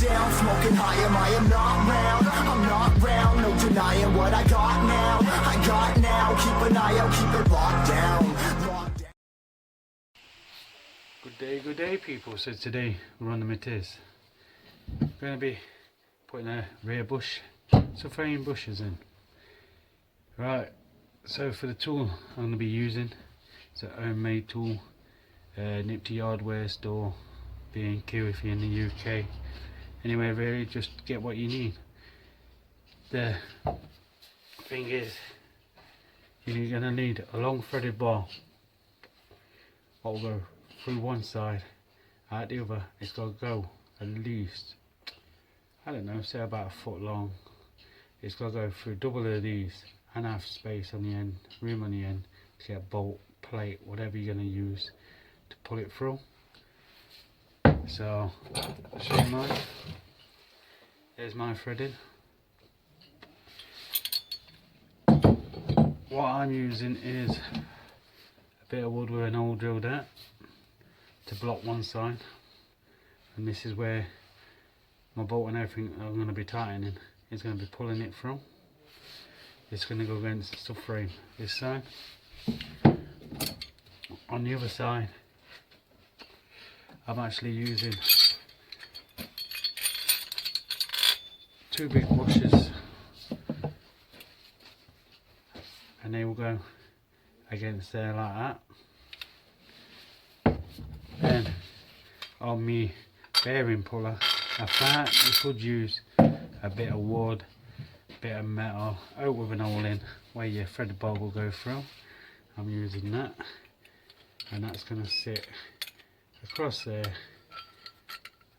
down, smoking high, I am not round. I'm not round, no denying what I got now. I got now, keep an eye out, keep it locked down. Locked down. Good day people. So today we're on the Matiz. We're going to be putting a rear bush, subframe bushes in. Right, so for the tool I'm going to be using, it's a homemade tool, nipped to Yardware store, B&Q if you're in the UK. Anyway, really just get what you need. The thing is, you're going to need a long threaded bar. What will go through one side, out the other. It's got to go at least, I don't know, say about a foot long. It's got to go through double of these and have space on the end, room on the end to get a bolt, plate, whatever you're going to use to pull it through. So I'll show you mine. There's my threading. What I'm using is a bit of wood with an hole drilled out to block one side, and this is where my bolt and everything I'm going to be tightening is going to be pulling it through. It's going to go against the subframe this side. On the other side I'm actually using two big bushes, and they will go against there like that. Then on me bearing puller, I thought you could use a bit of wood, bit of metal out with an hole in where your threaded bar will go through. I'm using that, and that's going to sit across there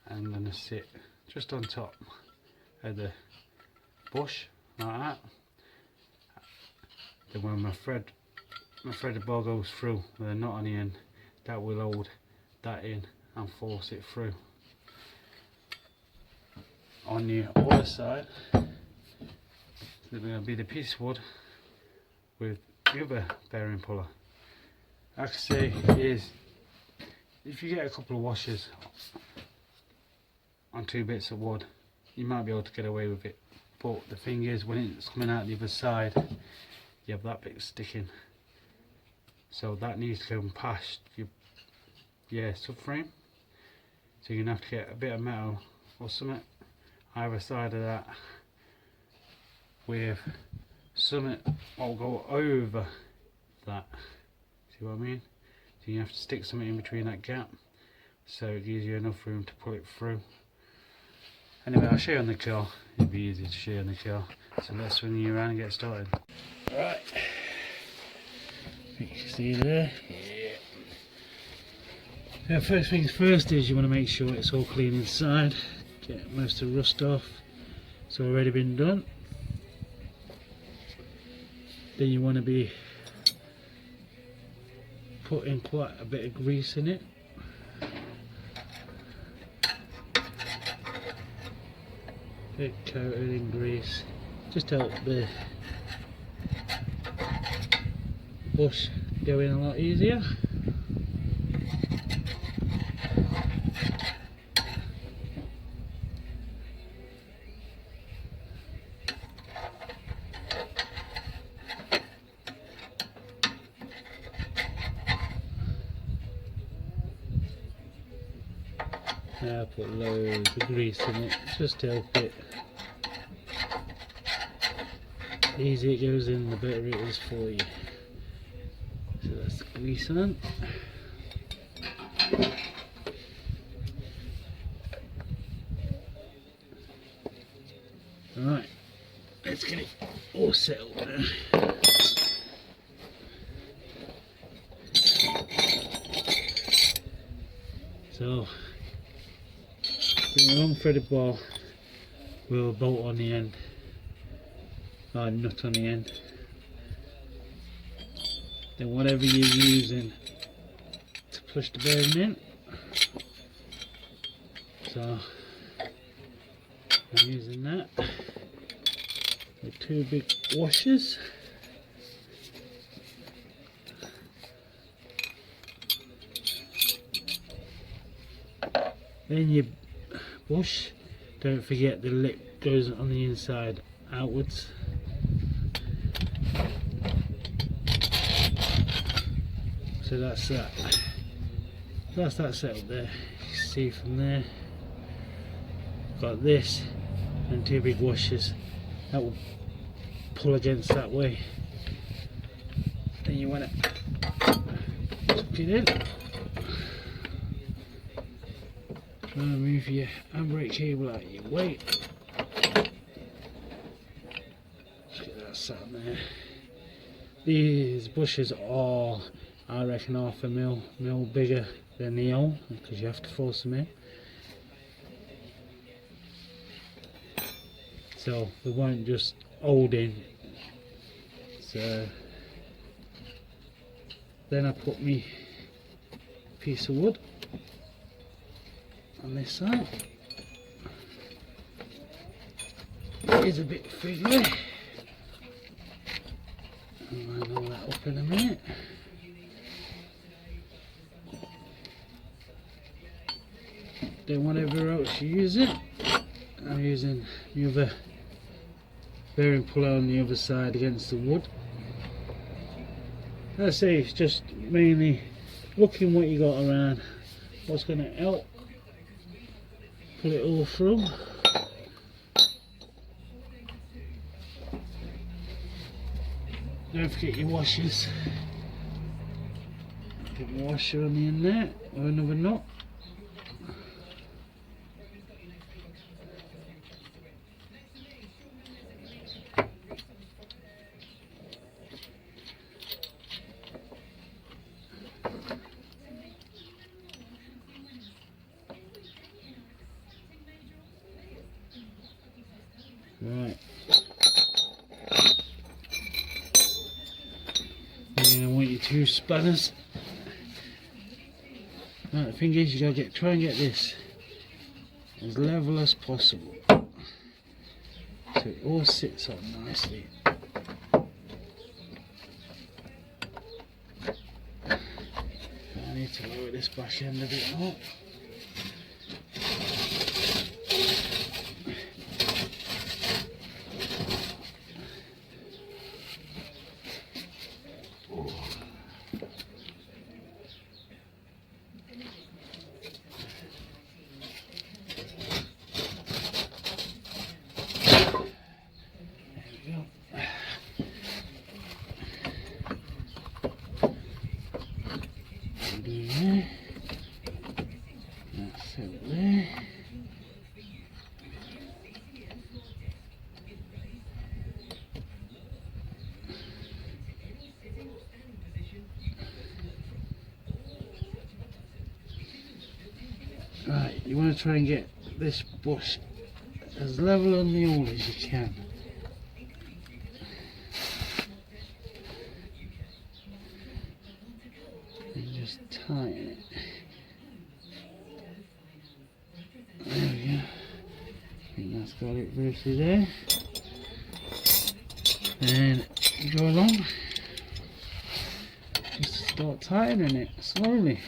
and going to sit just on top of the bush like that. Then when my threaded bar goes through with a knot on the end, that will hold that in and force it through. On the other side there's going to be the piece of wood with the other bearing puller. Like I say, is if you get a couple of washers on two bits of wood, you might be able to get away with it. But the thing is, when it's coming out the other side, you have that bit sticking. So that needs to go past your subframe. So you're going to have to get a bit of metal or something either side of that with something that will go over that. See what I mean? So you have to stick something in between that gap so it gives you enough room to pull it through. Anyway, I'll show you on the car. It'll be easy to show you on the car. So let's swing you around and get started. Right. You can see there. Yeah. So first things first is you want to make sure it's all clean inside. Get most of the rust off. It's already been done. Then you want to be putting quite a bit of grease in it. Bit coated in grease, just to help the bush go in a lot easier. Now put loads of grease in it, just to help it. The easier it goes in, the better it is for you. So that's the grease on. Right, let's get it all settled now. So the long threaded bar with a bolt on the end, or a nut on the end. Then whatever you're using to push the bearing in. So I'm using that with two big washers. Then your bush Don't forget the lip goes on the inside outwards. So that's that. That's that setup there. You can see from there. Got this and two big washers that will pull against that way. Then you want to tuck it in. Try and move your handbrake cable out of your way. Just get that sat there. These bushes are, I reckon, half a mil bigger than the hole, because you have to force them in. So they won't just hold in. So then I put me piece of wood on this side. It is a bit fiddly. I'll line all that up in a minute. Then whatever else you use it, I'm using the other bearing puller on the other side against the wood. As I say, it's just mainly looking what you got around, what's going to help pull it all through. Don't forget your washers. Put my washer on the end there, or another knot. Right. And I want your two spanners. Right, the thing is, you gotta try and get this as level as possible, so it all sits on nicely. I need to lower this back end a bit more. That's it there. Right, you want to try and get this bush as level on the hole as you can. And just tighten it. There we go. I think that's got it virtually there. And go along. Just start tightening it slowly.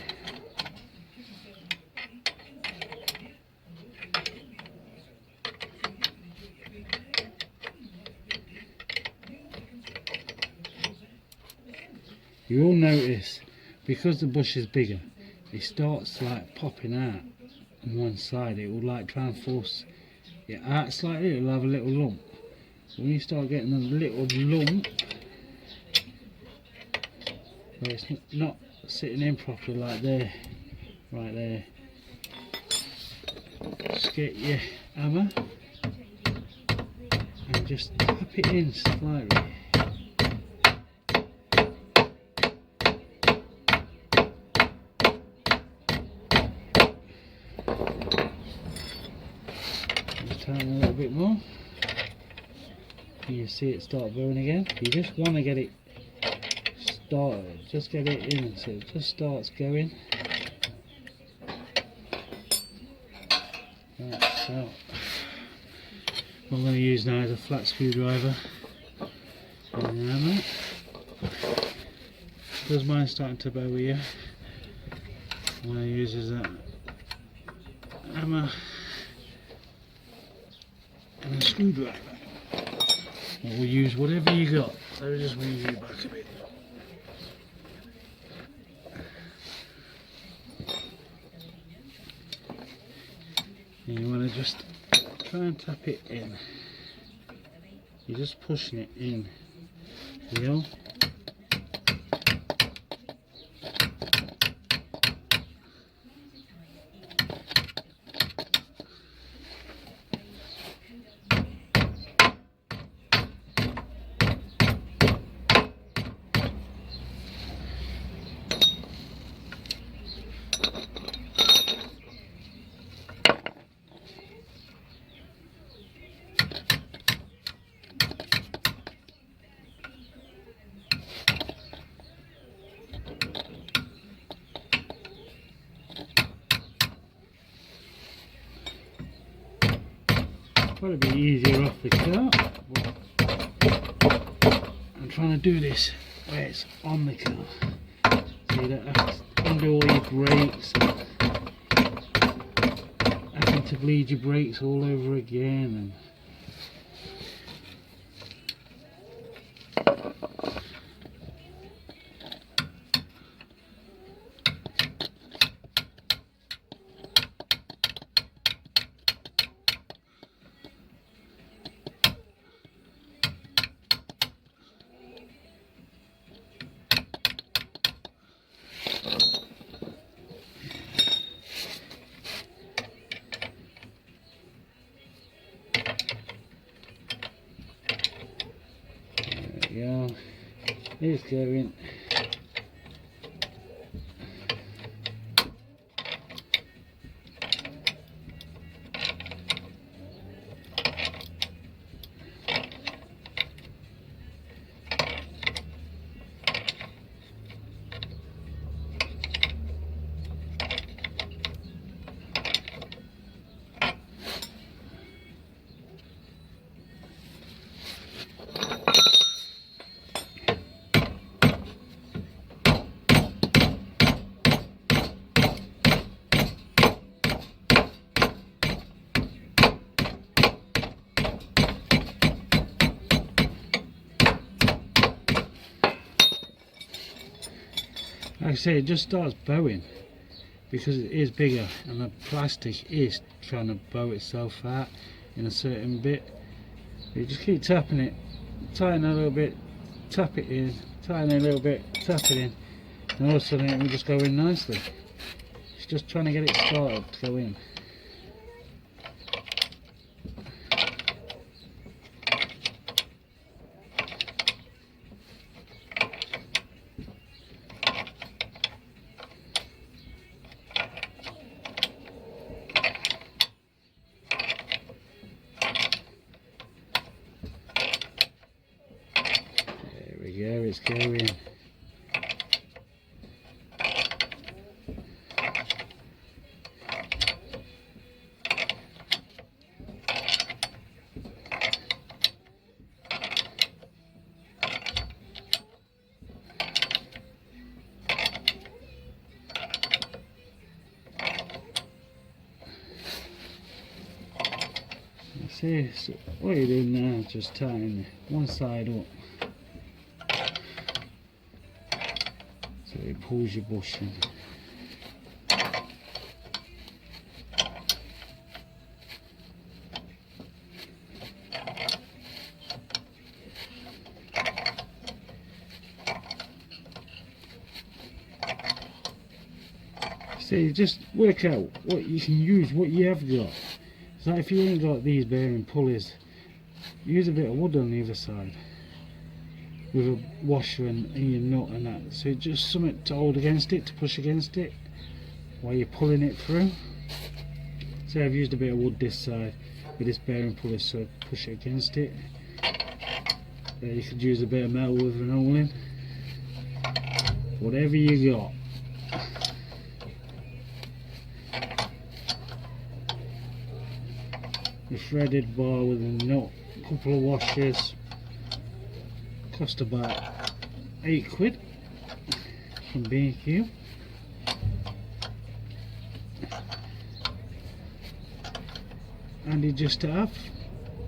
You will notice, because the bush is bigger, it starts like popping out on one side. It will like try and force it out slightly, it will have a little lump. So when you start getting a little lump, where it's not sitting in properly, like there, right there, just get your hammer and just tap it in slightly. Tighten a little bit more. You see it start going again. You just want to get it started, just get it in so it just starts going. Right, so what I'm going to use now is a flat screwdriver and the hammer. Because mine's starting to bow here, what I use is that hammer screwdriver. Or we'll use whatever you got. So just move you back a bit. And you want to just try and tap it in. You're just pushing it in. Feel? Probably be easier off the car. I'm trying to do this where it's on the car, so you don't have to undo all your brakes, having to bleed your brakes all over again. Yeah, it's going. Like I say, it just starts bowing because it is bigger and the plastic is trying to bow itself out in a certain bit. You just keep tapping it, tighten a little bit, tap it in, tighten a little bit, tap it in, and all of a sudden it will just go in nicely. It's just trying to get it started to go in. There it's going. See, so what you're doing now is just tying one side up so it pulls your bush in. So you just work out what you can use, what you have got. So if you ain't got these bearing pulleys, use a bit of wood on the other side with a washer and your nut and that. So just something to hold against it, to push against it while you're pulling it through. So I've used a bit of wood this side with this bearing pulley, so push it against it. You could use a bit of metal with an hole in. Whatever you got. A threaded bar with a nut, a couple of washers, cost about £8 from B&Q. Handy just to have.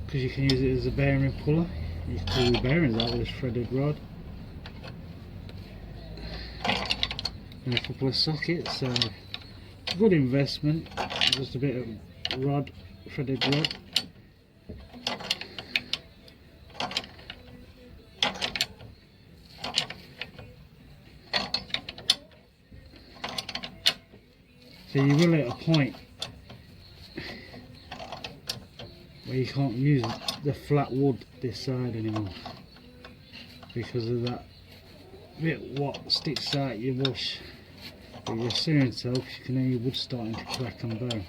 because you can use it as a bearing puller. You can pull your bearings out with this threaded rod. And a couple of sockets, so good investment. Just a bit of rod, threaded rod. So you will at a point where you can't use the flat wood this side anymore because of that bit what sticks out your bush. But you're searing so because you can hear your wood starting to crack and burn.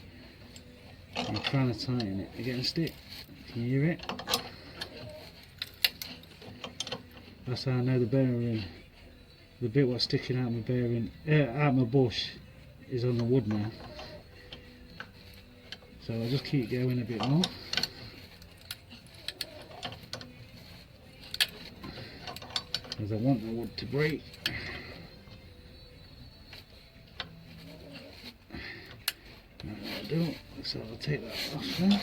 And you're trying to tighten it against it. Can you hear it? That's how I know the bearing, the bit what's sticking out my bearing, out my bush, is on the wood now. So I'll just keep going a bit more. Because I want the wood to break. No, I don't, so I'll take that off now.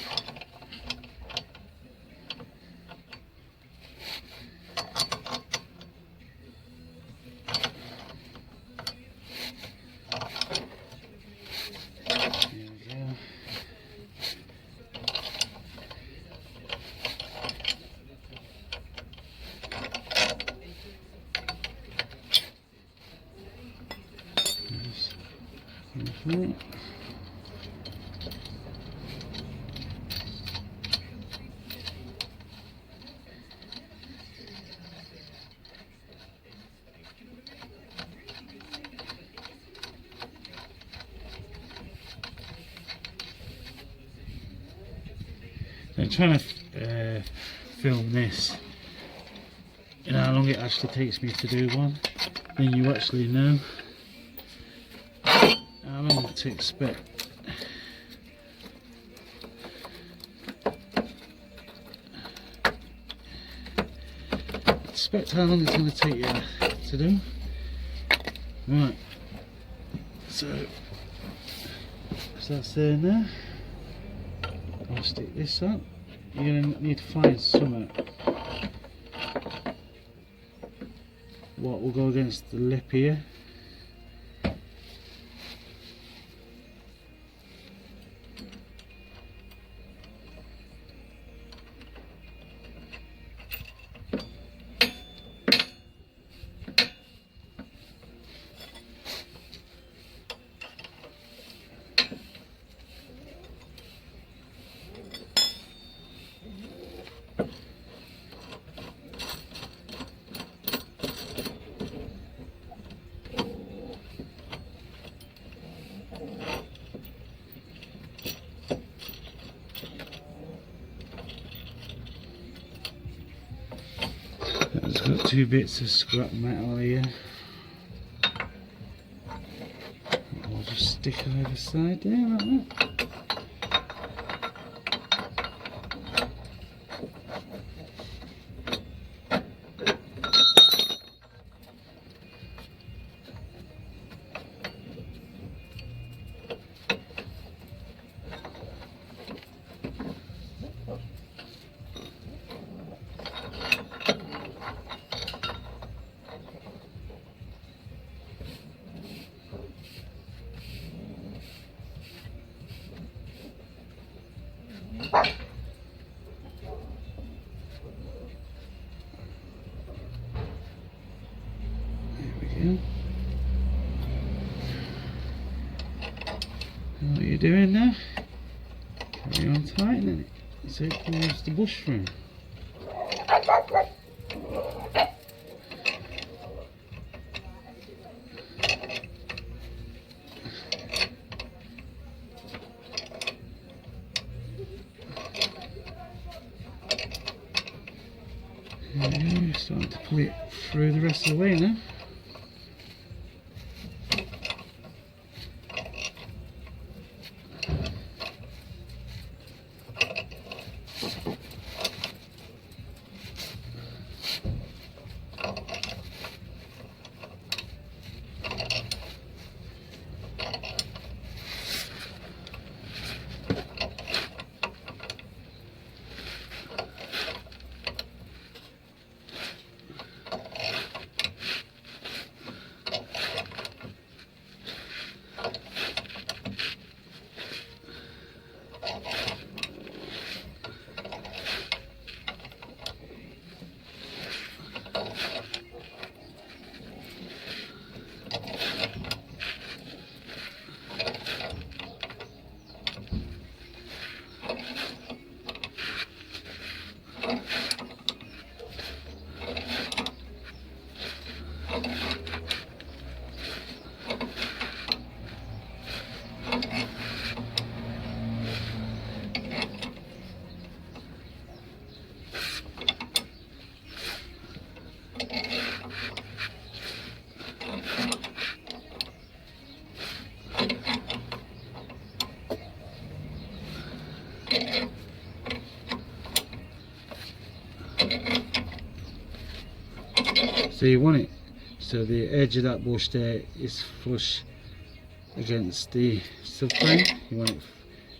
I'm trying to film this, and how long it actually takes me to do one, then you actually know how long to expect. Expect how long it's going to take you to do. Right, so that's there now. I'll stick this up. You're going to need to find something what will go against the lip here. It's got two bits of scrap metal here. I'll just stick it over the side there like that. What are you doing now? Carry on tightening it so it pulls the bush through. You're starting to pull it through the rest of the way now. So you want it so the edge of that bush there is flush against the subframe. You want it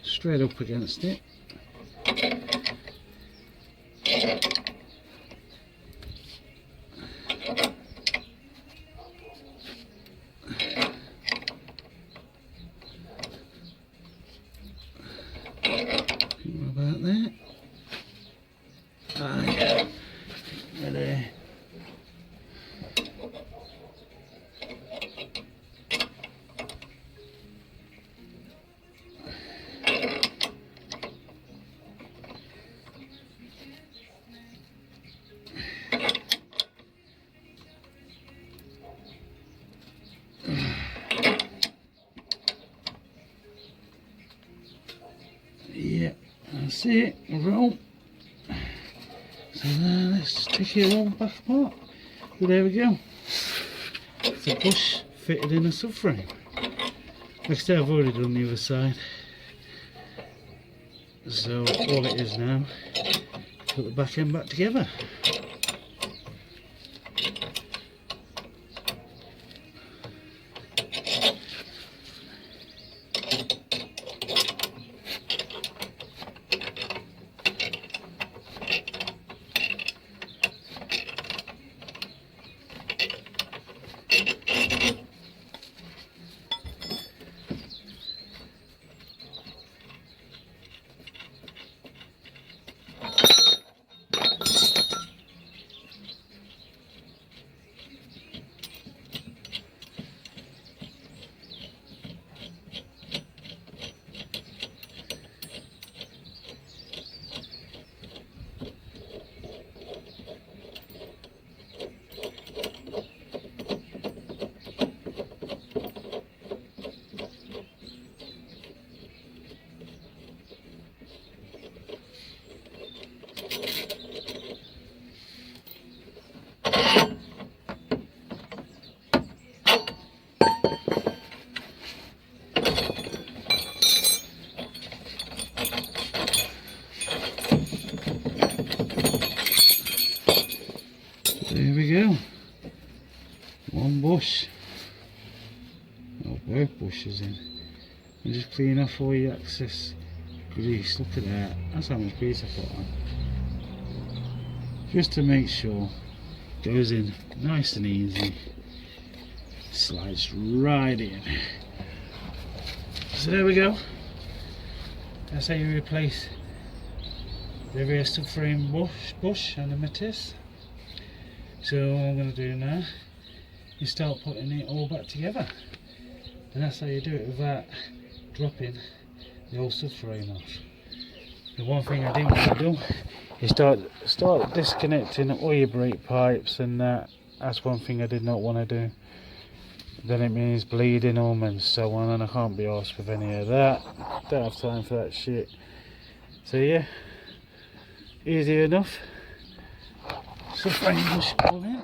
straight up against it. What about that? Ah, yeah. There. Yeah, that's it. Roll. So let's take it all back apart. So there we go. It's a bush fitted in a subframe. Like I said, I've already done the other side. So all it is now, put the back end back together. There we go. One bush. Oh, both bushes in. And just clean off all your excess grease. Look at that. That's how much grease I put on. Just to make sure it goes in nice and easy. Slides right in. So there we go. That's how you replace the rear subframe bush and the Matiz. So all I'm going to do now is start putting it all back together, and that's how you do it without dropping the old subframe off. The one thing I didn't want to do is start disconnecting all your brake pipes, and that's one thing I did not want to do. Then it means bleeding them and so on, and I can't be arsed with any of that. Don't have time for that shit. So yeah, easy enough. Subframe bush all in.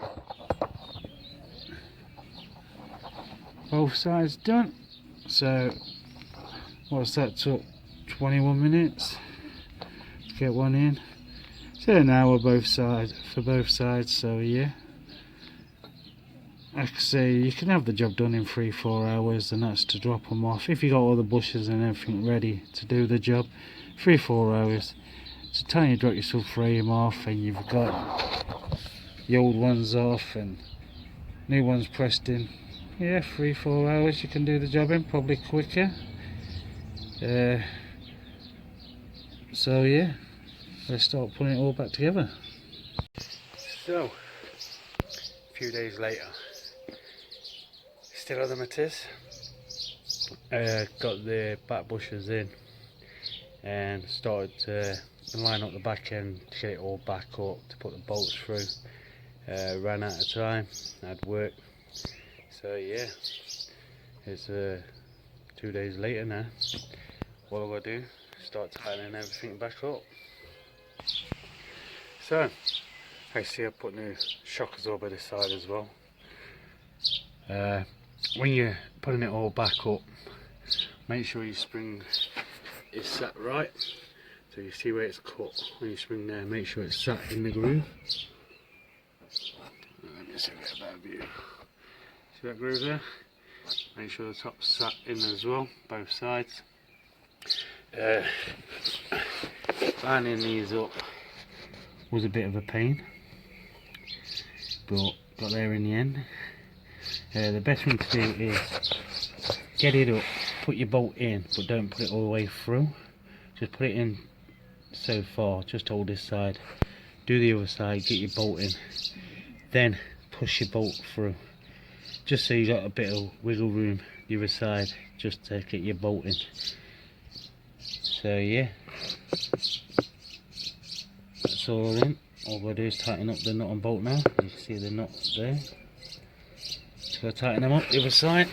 Both sides done. So what's that, took 21 minutes to get one in. So an hour both sides for both sides. So yeah, like I say, you can have the job done in 3-4 hours, and that's to drop them off. If you got all the bushes and everything ready to do the job, 3-4 hours. So time you drop your subframe off and you've got the old ones off and new ones pressed in, yeah, 3-4 hours you can do the job in, probably quicker. So yeah, let's start putting it all back together. So a few days later, still on the Matiz. Got the back bushes in and started to line up the back end to get it all back up to put the bolts through. Ran out of time, had work, so yeah, it's 2 days later now. What am I do? Start tightening everything back up. So I see I put new shock absorber this side as well. When you're putting it all back up, make sure your spring is set right. So you see where it's cut. When you spring there, make sure it's sat in the groove. Let me see if we get a better view. See that groove there? Make sure the top's sat in as well, both sides. Lining these up was a bit of a pain, but got there in the end. The best thing to do is get it up, put your bolt in, but don't put it all the way through. Just put it in so far, just hold this side, do the other side, get your bolt in, then push your bolt through, just so you got a bit of wiggle room the other side, just to get your bolt in. So yeah, that's all in. All we're going to do is tighten up the nut and bolt now. You can see the nut there. Just going to tighten them up the other side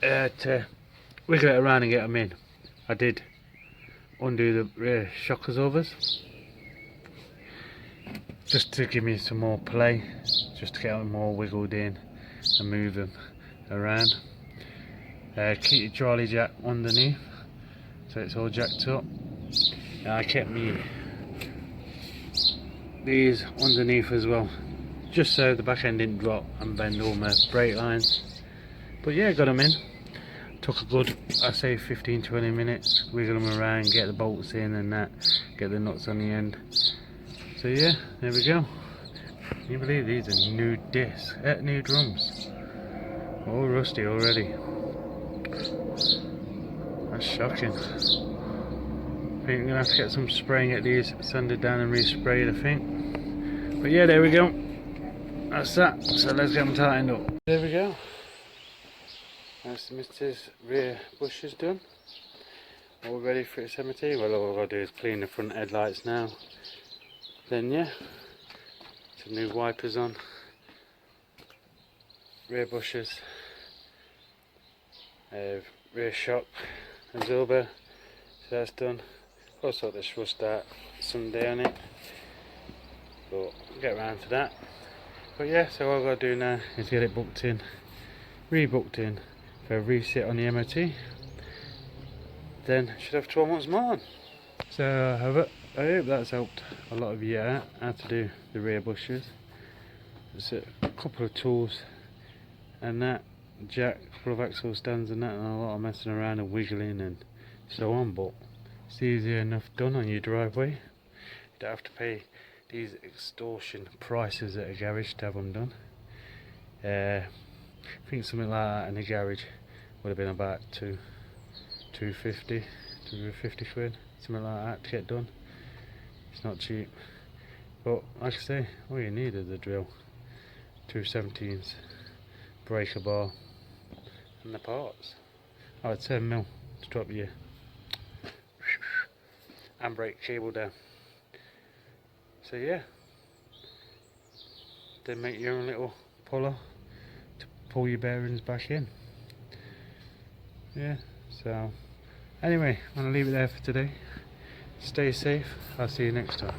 to wiggle it around and get them in. I did undo the rear shock absorbers just to give me some more play, just to get them more wiggled in and move them around. Keep your trolley jack underneath so it's all jacked up. I kept these underneath as well, just so the back end didn't drop and bend all my brake lines. But yeah, got them in. Took a good, I say 15-20 minutes, wiggle them around, get the bolts in and that, get the nuts on the end. So yeah, there we go. Can you believe these are new discs, new drums? All rusty already. That's shocking. I think I'm going to have to get some spray and get these sanded down and resprayed, I think. But yeah, there we go. That's that. So let's get them tightened up. There we go. That's the Matiz rear bushes done. All ready for its MOT. Well, all I've got to do is clean the front headlights now. Then yeah, some new wipers on. Rear bushes. Rear shock absorber. So that's done. I'll sort this rust out someday on it, but I'll get around to that. But yeah, so all I've got to do now is get it booked in, rebooked in for a resit on the MOT. Then should have 12 months more on. So I hope that's helped a lot of you out how to do the rear bushes. It's a couple of tools and that, jack, a couple of axle stands and that, and a lot of messing around and wiggling and so on, but it's easy enough done on your driveway. You don't have to pay these extortion prices at a garage to have them done. I think something like that in a garage would have been about 250 quid, something like that to get done. It's not cheap, but like I say, all you need is a drill, 217s, breaker bar and the parts. Oh, 10mm to drop your handbrake cable down. So yeah, then make your own little puller to pull your bearings back in. Yeah, so anyway, I'm going to leave it there for today. Stay safe, I'll see you next time.